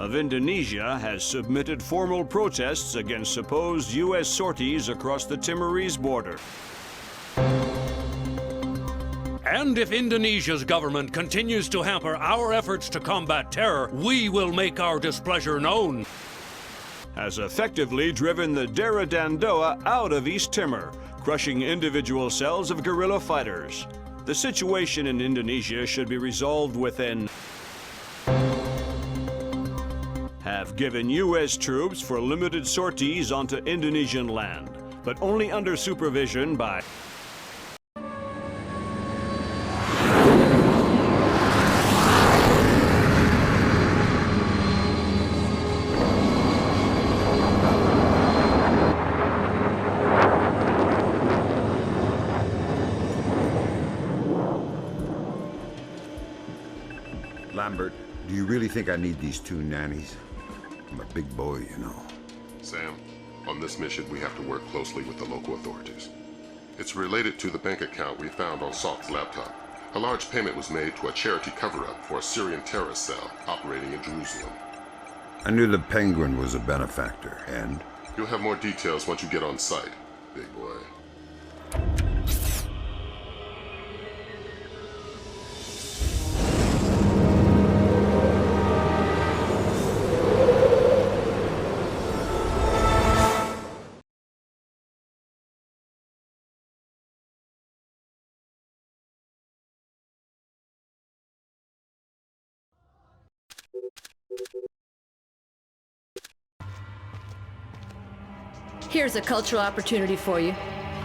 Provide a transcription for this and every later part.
of Indonesia has submitted formal protests against supposed U.S. sorties across the Timorese border. And if Indonesia's government continues to hamper our efforts to combat terror, we will make our displeasure known. Has effectively driven the Dera Dandoa out of East Timor, crushing individual cells of guerrilla fighters. The situation in Indonesia should be resolved within. Have given U.S. troops for limited sorties onto Indonesian land, but only under supervision by. Lambert, do you really think I need these two nannies? I'm a big boy, you know. Sam, on this mission we have to work closely with the local authorities. It's related to the bank account we found on Salt's laptop. A large payment was made to a charity cover-up for a Syrian terrorist cell operating in Jerusalem. I knew the Penguin was a benefactor, and? You'll have more details once you get on site, big boy. Here's a cultural opportunity for you.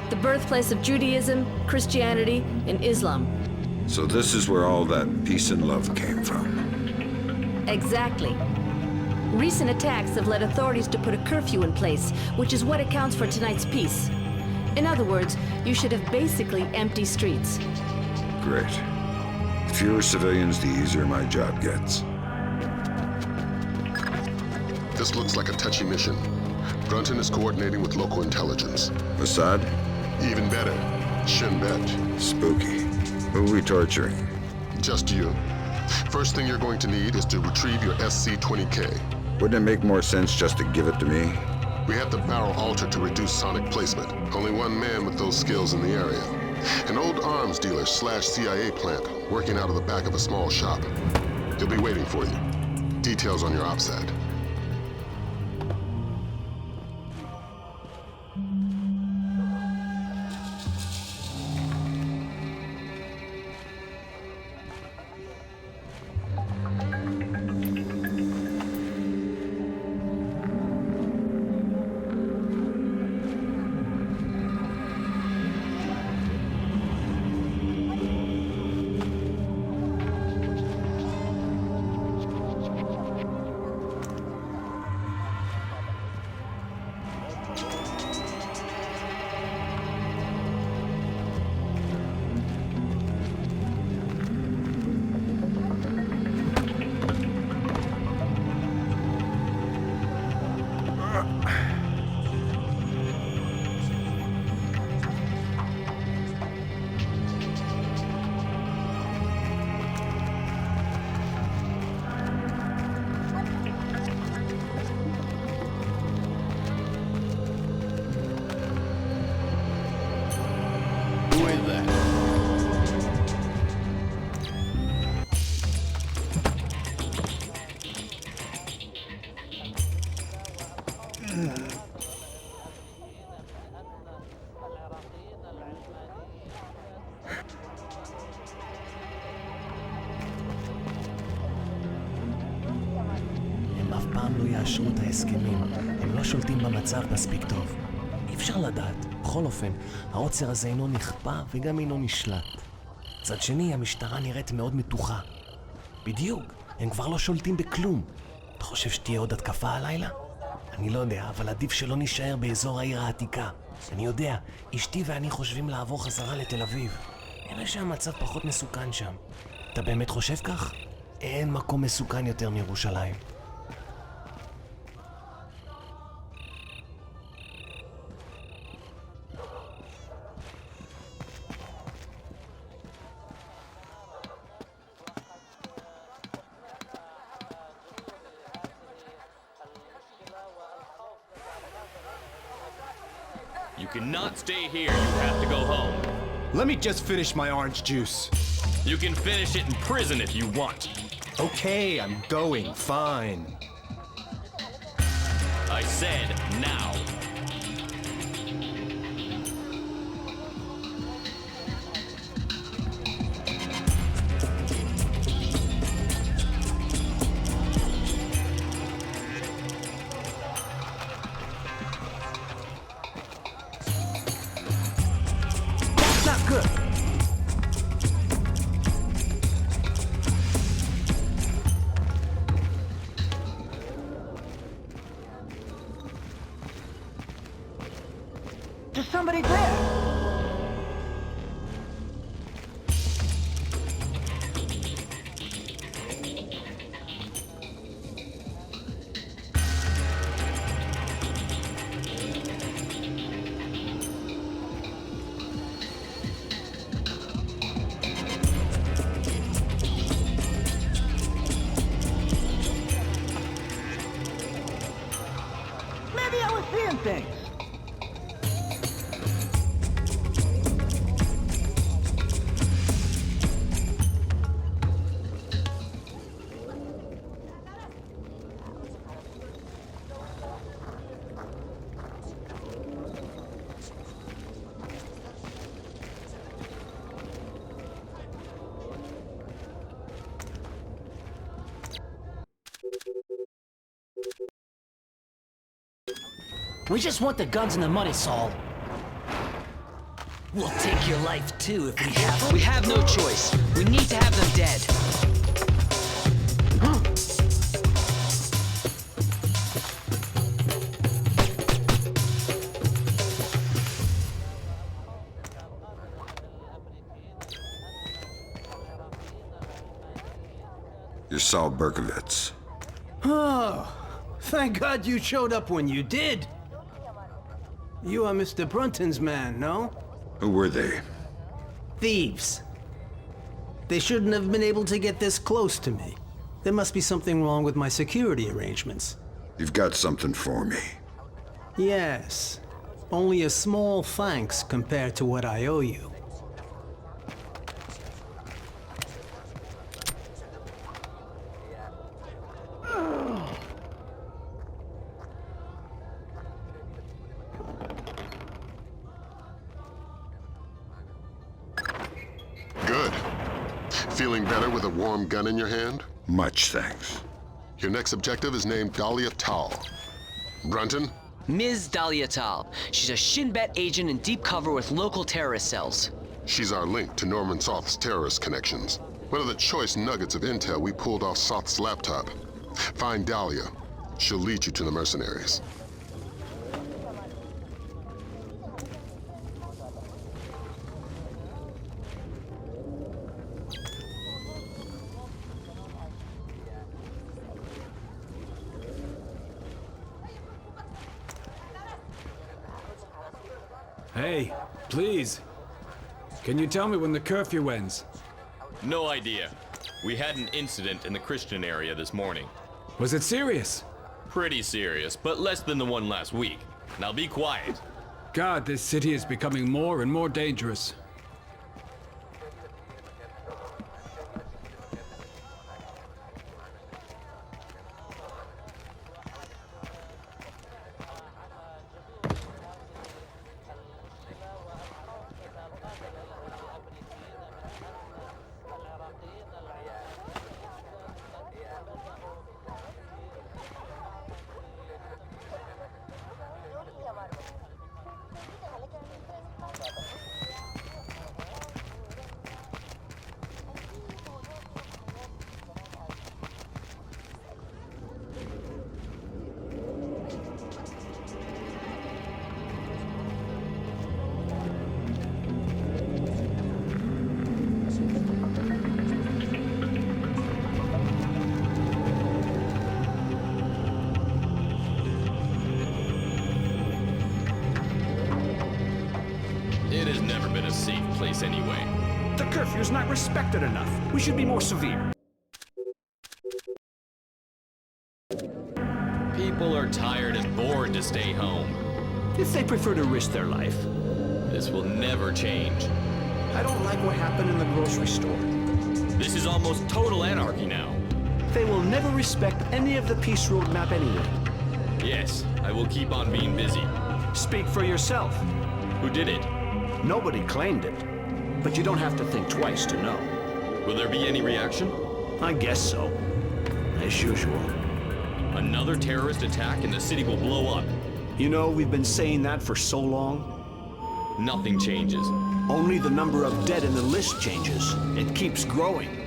The birthplace of Judaism, Christianity, and Islam. So this is where all that peace and love came from. Exactly. Recent attacks have led authorities to put a curfew in place, which is what accounts for tonight's peace. In other words, you should have basically empty streets. Great. The fewer civilians, the easier my job gets. This looks like a touchy mission. Brunton is coordinating with local intelligence. Assad? Even better, Shin Bet. Spooky. Who are we torturing? Just you. First thing you're going to need is to retrieve your SC-20K. Wouldn't it make more sense just to give it to me? We have the barrel altered to reduce sonic placement. Only one man with those skills in the area. An old arms dealer / CIA plant working out of the back of a small shop. He'll be waiting for you. Details on your OPSAT. הם אף פעם לא יאשרו את ההסכמים. הם לא שולטים במצב מספיק טוב. אי אפשר לדעת. בכל אופן, העוצר הזה אינו נכפה וגם אינו נשלט. מצד שני, המשטרה נראית מאוד מתוחה. בדיוק, הם כבר לא שולטים בכלום. אתה חושב שתהיה עוד התקפה הלילה? אני לא יודע, אבל עדיף שלא נשאר באזור העיר העתיקה. אני יודע, אשתי ואני חושבים לעבור חזרה לתל אביב. נראה שהמצב פחות מסוכן שם. אתה באמת חושב כך? אין מקום מסוכן יותר מירושלים. cannot stay here. You have to go home. Let me just finish my orange juice. You can finish it in prison if you want. Okay, I'm going. Fine. I said now. That's not good. There's somebody there! Maybe I was seeing things. We just want the guns and the money, Saul. We'll take your life too if we have to. We have no choice. We need to have them dead. You're Saul Berkovitz. Oh, thank God you showed up when you did. You are Mr. Brunton's man, no? Who were they? Thieves. They shouldn't have been able to get this close to me. There must be something wrong with my security arrangements. You've got something for me. Yes. Only a small thanks compared to what I owe you. Good. Feeling better with a warm gun in your hand? Much thanks. Your next objective is named Dahlia Tal. Brunton? Ms. Dahlia Tal. She's a Shin Bet agent in deep cover with local terrorist cells. She's our link to Norman Soth's terrorist connections. One of the choice nuggets of intel we pulled off Soth's laptop. Find Dahlia. She'll lead you to the mercenaries. Hey, please. Can you tell me when the curfew ends? No idea. We had an incident in the Christian area this morning. Was it serious? Pretty serious, but less than the one last week. Now be quiet. God, this city is becoming more and more dangerous. It has never been a safe place anyway. The curfew's not respected enough. We should be more severe. People are tired and bored to stay home. If they prefer to risk their life. This will never change. I don't like what happened in the grocery store. This is almost total anarchy now. They will never respect any of the peace roadmap anyway. Yes, I will keep on being busy. Speak for yourself. Who did it? Nobody claimed it. But you don't have to think twice to know. Will there be any reaction? I guess so. As usual. Another terrorist attack and the city will blow up. You know, we've been saying that for so long. Nothing changes. Only the number of dead in the list changes. It keeps growing.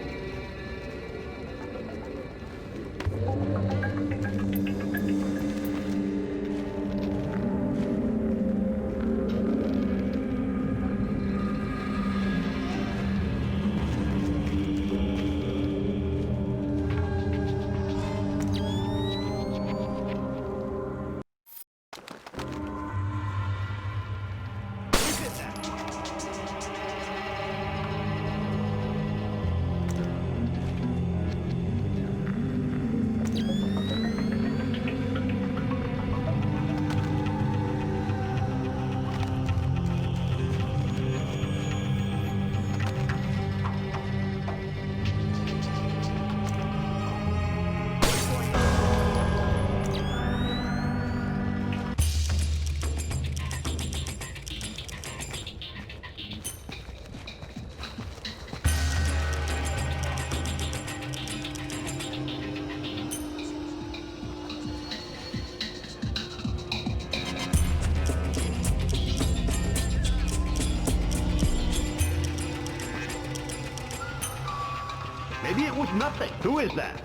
Maybe it was nothing. Who is that?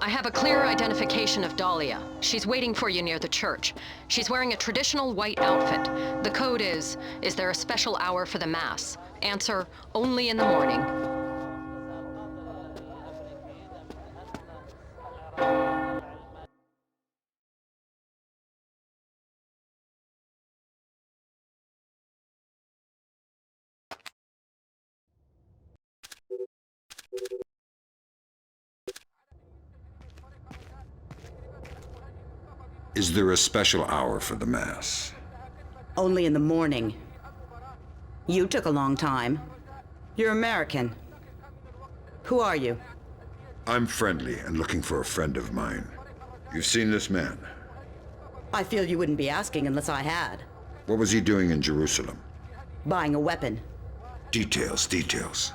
I have a clear identification of Dahlia. She's waiting for you near the church. She's wearing a traditional white outfit. The code is there a special hour for the Mass? Answer, only in the morning. Is there a special hour for the Mass? Only in the morning. You took a long time. You're American. Who are you? I'm friendly and looking for a friend of mine. You've seen this man? I feel you wouldn't be asking unless I had. What was he doing in Jerusalem? Buying a weapon. Details, details.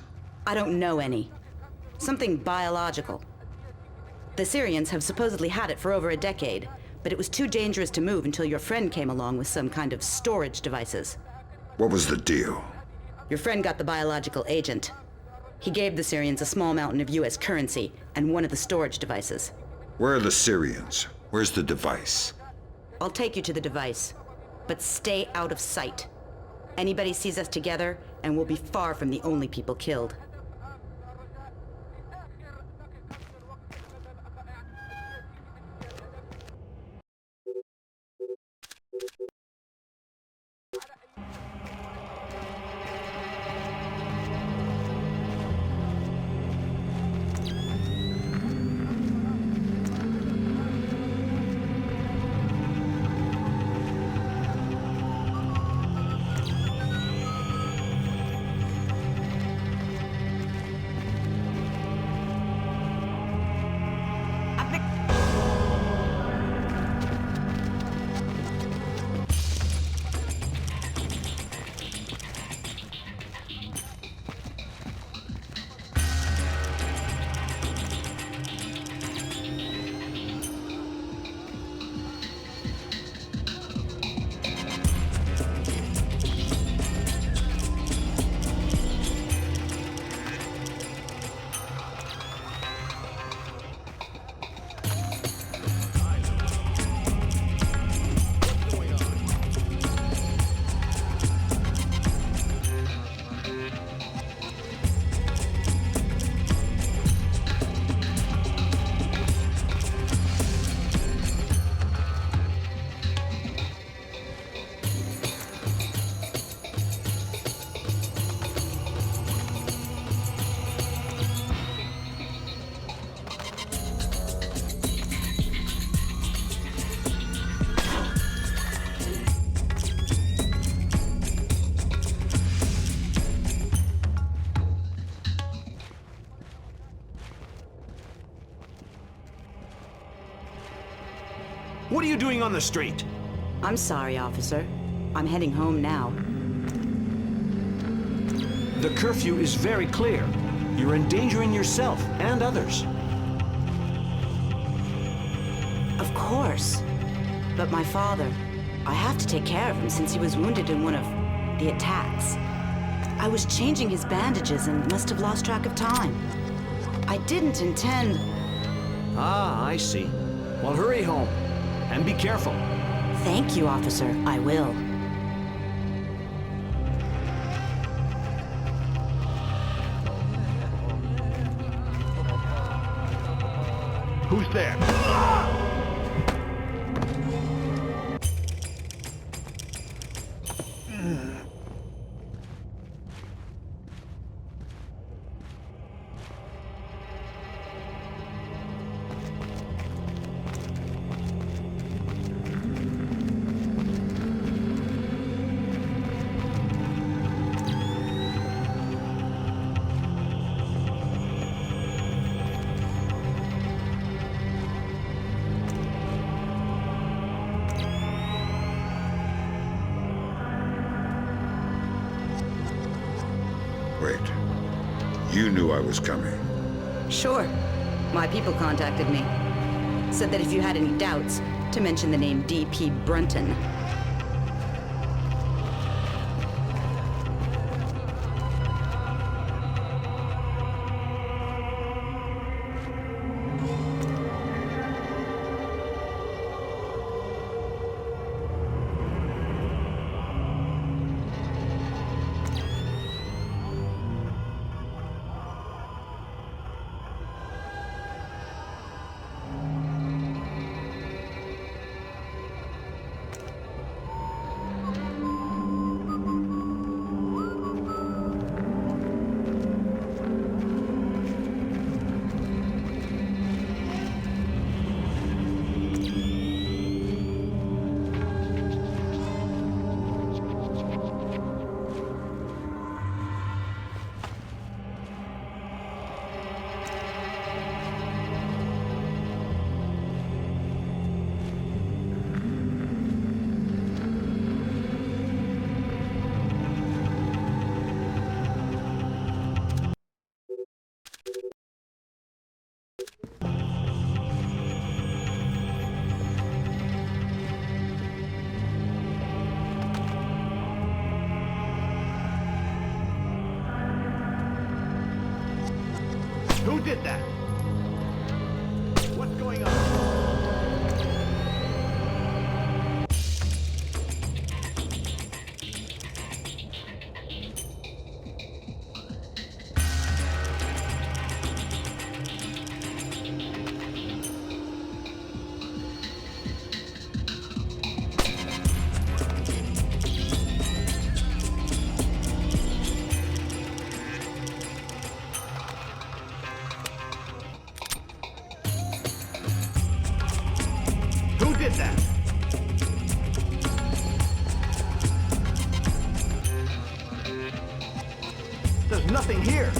I don't know any. Something biological. The Syrians have supposedly had it for over a decade, but it was too dangerous to move until your friend came along with some kind of storage devices. What was the deal? Your friend got the biological agent. He gave the Syrians a small mountain of US currency and one of the storage devices. Where are the Syrians? Where's the device? I'll take you to the device, but stay out of sight. Anybody sees us together, and we'll be far from the only people killed. What are you doing on the street? I'm sorry, officer. I'm heading home now. The curfew is very clear. You're endangering yourself and others. Of course. But my father, I have to take care of him since he was wounded in one of the attacks. I was changing his bandages and must have lost track of time. I didn't intend... Ah, I see. Well, hurry home. And be careful. Thank you, officer. I will. Who's there? Wait. You knew I was coming. Sure. My people contacted me. Said that if you had any doubts, to mention the name D.P. Brunton. Who did that? What's going on? Who did that? There's nothing here.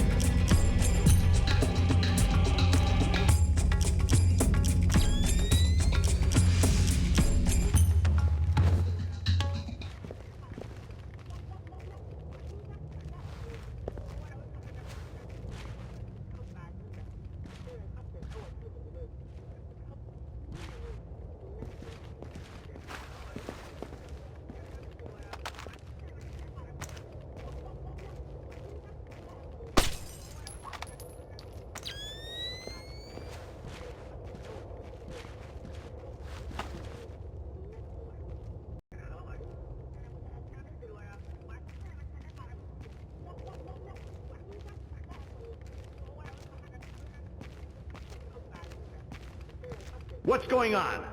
What's going on?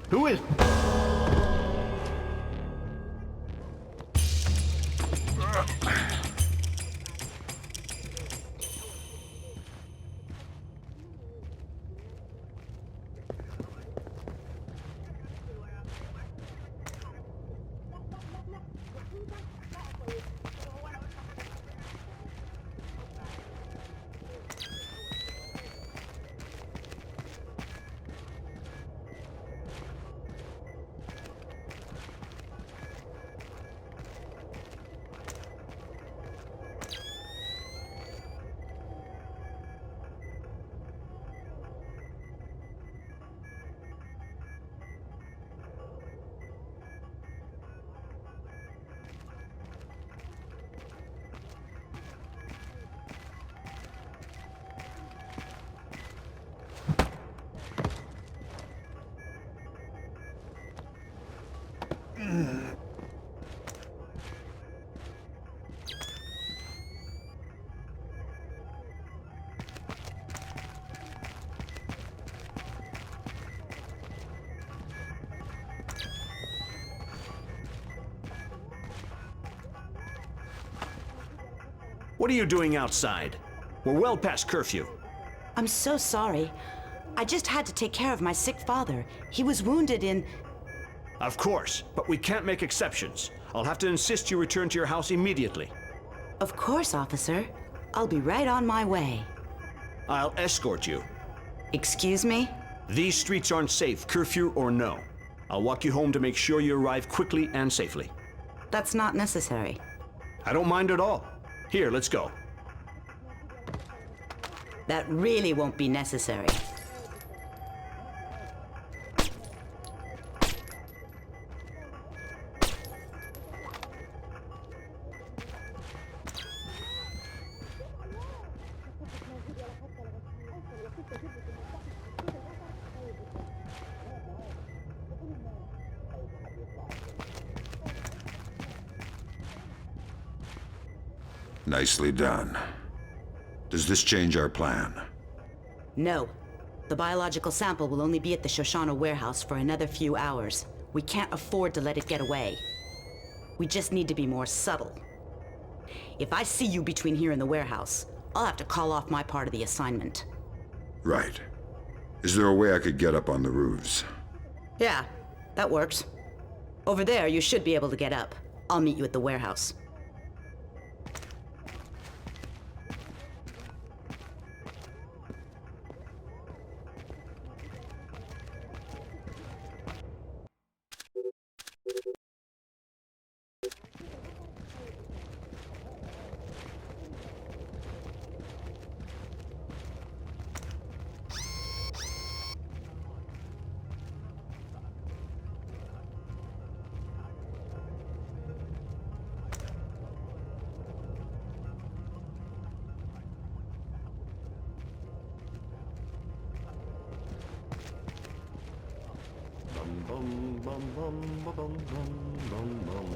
Who is... What are you doing outside? We're well past curfew. I'm so sorry. I just had to take care of my sick father. He was wounded in... Of course, but we can't make exceptions. I'll have to insist you return to your house immediately. Of course, officer. I'll be right on my way. I'll escort you. Excuse me? These streets aren't safe, curfew or no. I'll walk you home to make sure you arrive quickly and safely. That's not necessary. I don't mind at all. Here, let's go. That really won't be necessary. Nicely done. Does this change our plan? No. The biological sample will only be at the Shoshana warehouse for another few hours. We can't afford to let it get away. We just need to be more subtle. If I see you between here and the warehouse, I'll have to call off my part of the assignment. Right. Is there a way I could get up on the roofs? Yeah, that works. Over there, you should be able to get up. I'll meet you at the warehouse. bum bum bum bum bum bum bum.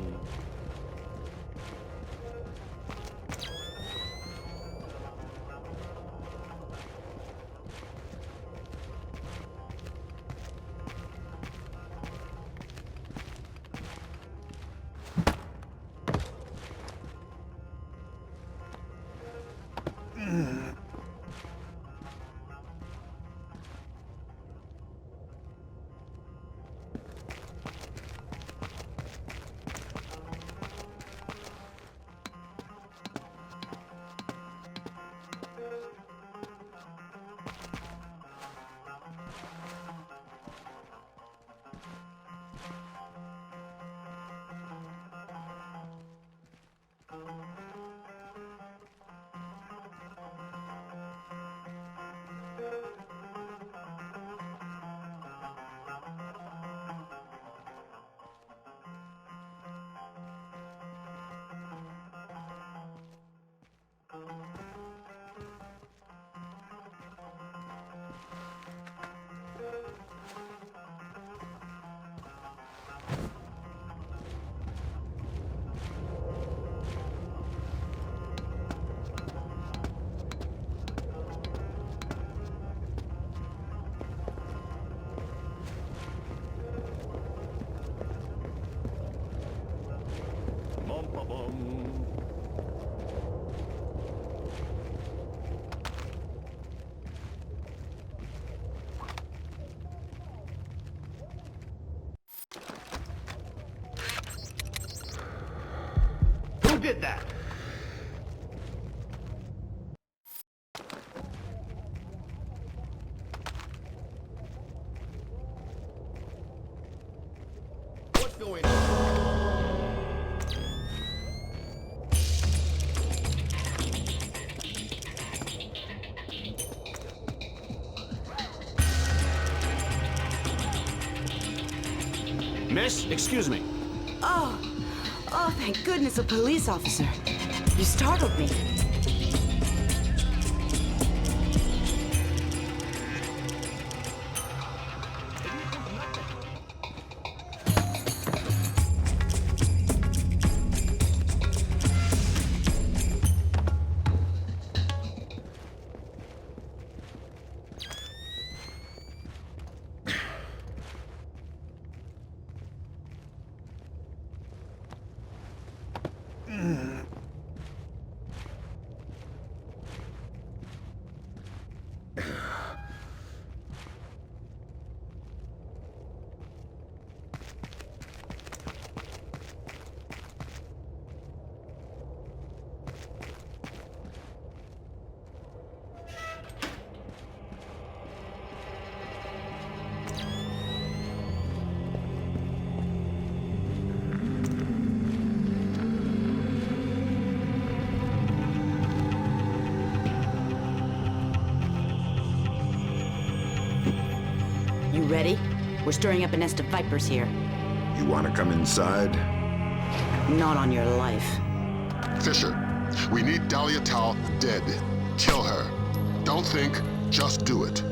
Who did that? What's going on? Miss, excuse me. Oh, thank goodness, a police officer. You startled me. You ready? We're stirring up a nest of vipers here. You want to come inside? Not on your life. Fisher, we need Dahlia Tal dead. Kill her. Don't think, just do it.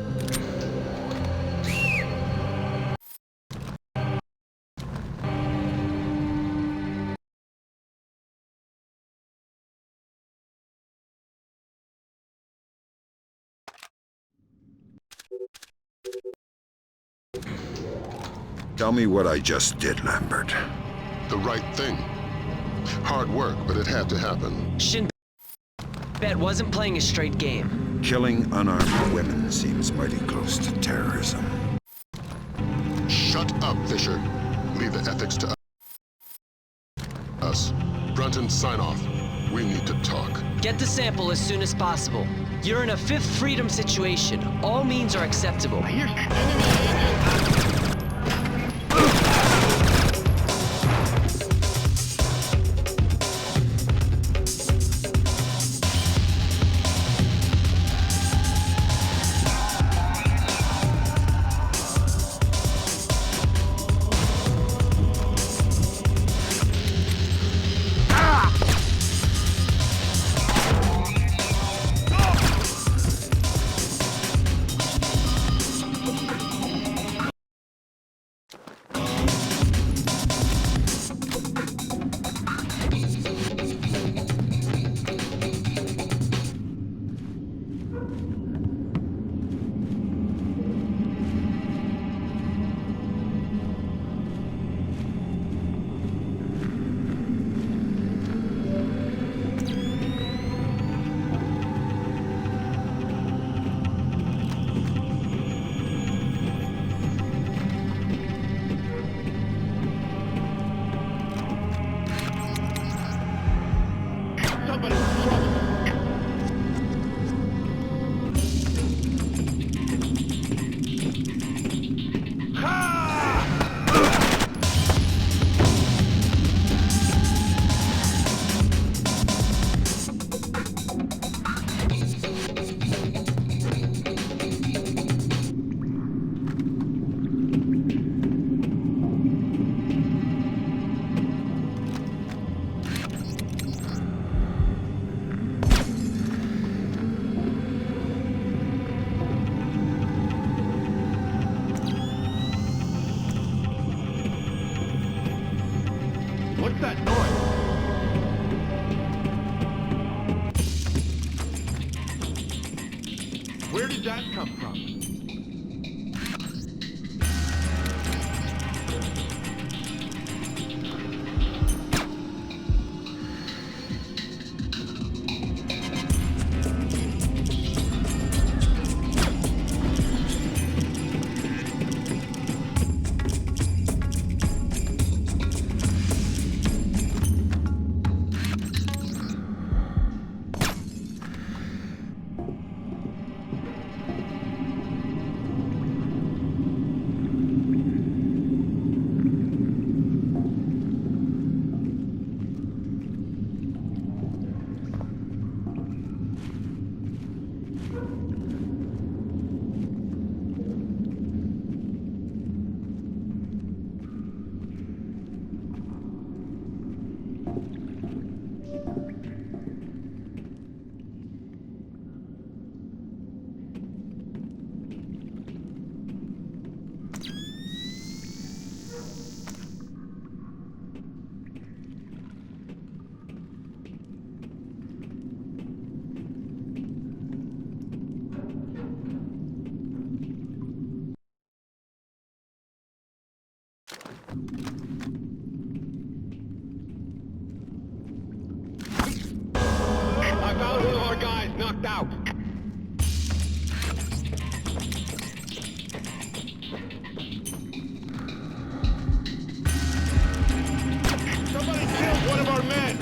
Tell me what I just did, Lambert. The right thing. Hard work, but it had to happen. Shinbet wasn't playing a straight game. Killing unarmed women seems mighty close to terrorism. Shut up, Fisher. Leave the ethics to us. Brunton, sign off. We need to talk. Get the sample as soon as possible. You're in a Fifth Freedom situation. All means are acceptable. What's that noise? Where did that come from? I found one of our guys knocked out. Somebody killed one of our men.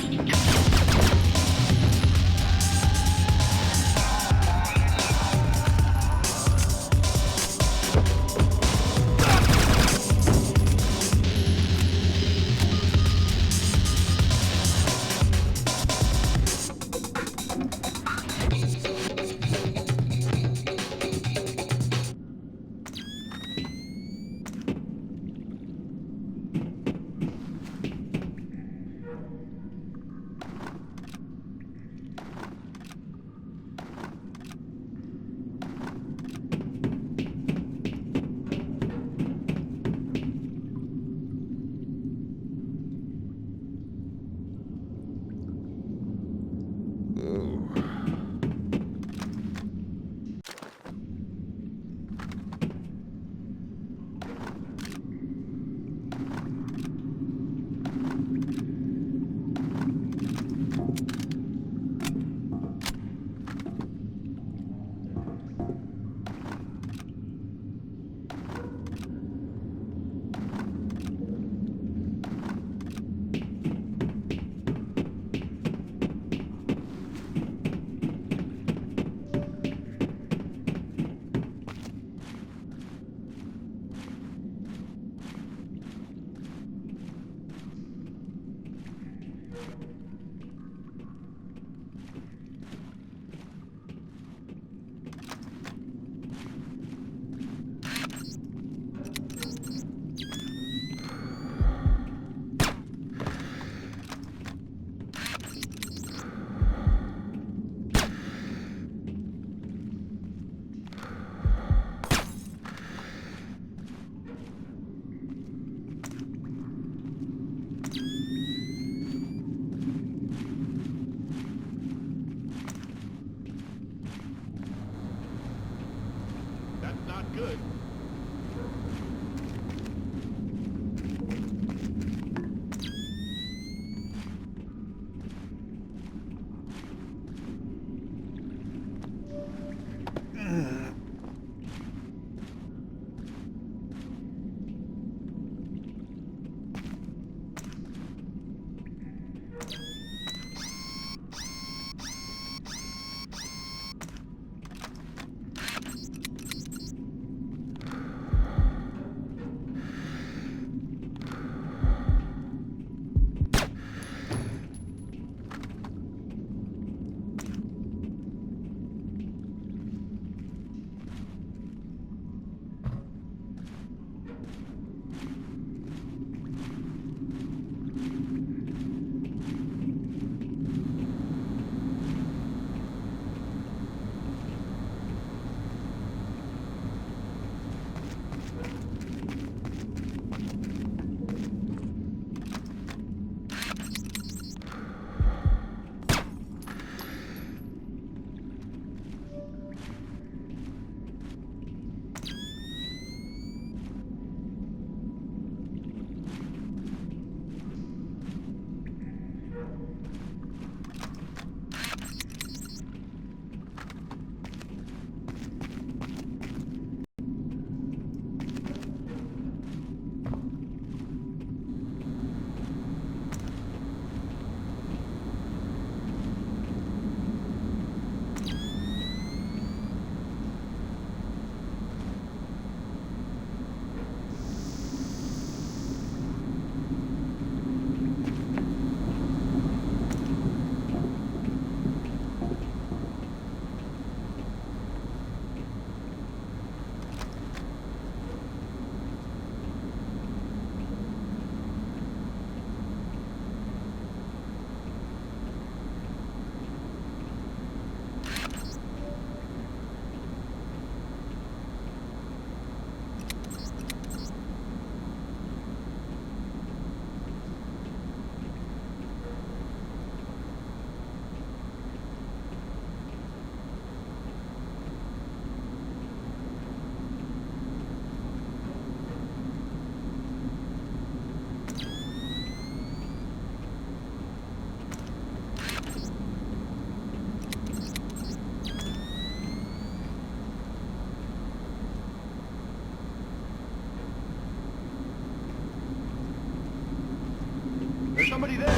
There's somebody there.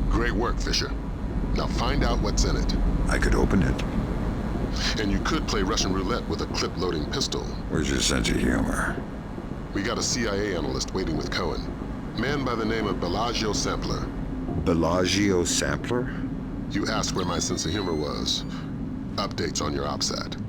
Great work, Fisher. Now find out what's in it. I could open it. And you could play Russian roulette with a clip-loading pistol. Where's your sense of humor? We got a CIA analyst waiting with Cohen. Man by the name of Bellagio Sampler. Bellagio Sampler? You asked where my sense of humor was. Updates on your OPSAT.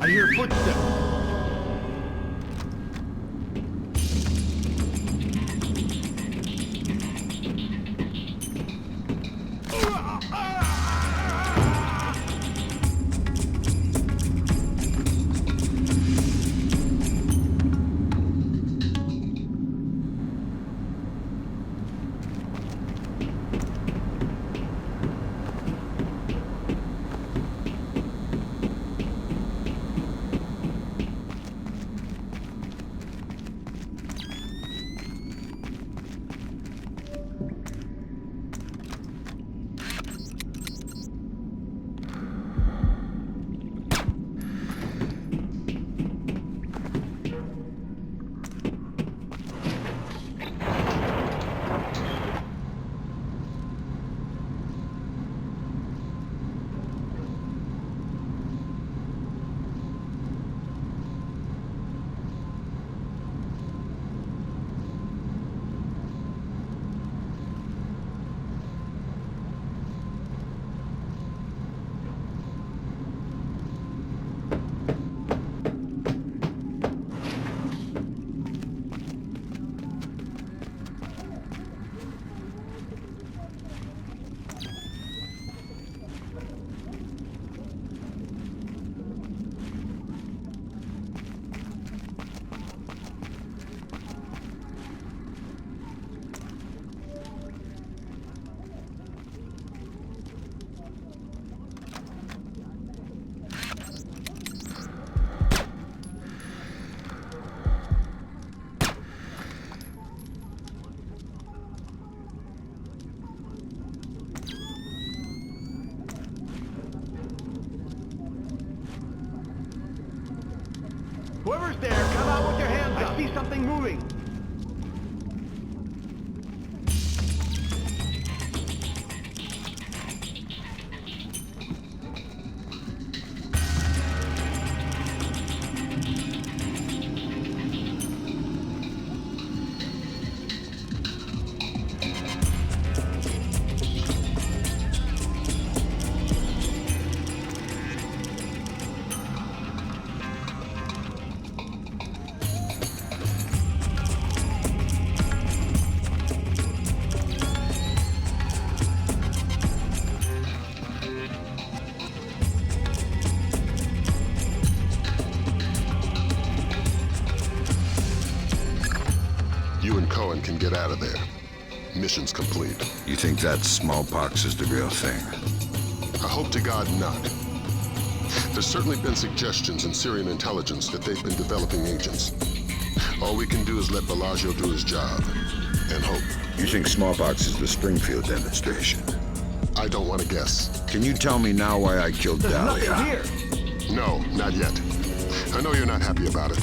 I hear footsteps. Whoever's there, come out with your hands up. I see something moving. You and Cohen can get out of there. Mission's complete. You think that smallpox is the real thing? I hope to God not. There's certainly been suggestions in Syrian intelligence that they've been developing agents. All we can do is let Bellagio do his job, and hope. You think smallpox is the Springfield demonstration? I don't want to guess. Can you tell me now why I killed Dahlia? Here. No, not yet. I know you're not happy about it,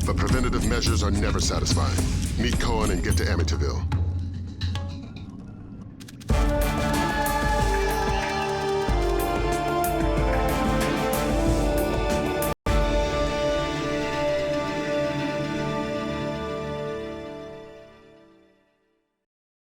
but preventative measures are never satisfying. Meet Cohen and get to Amityville.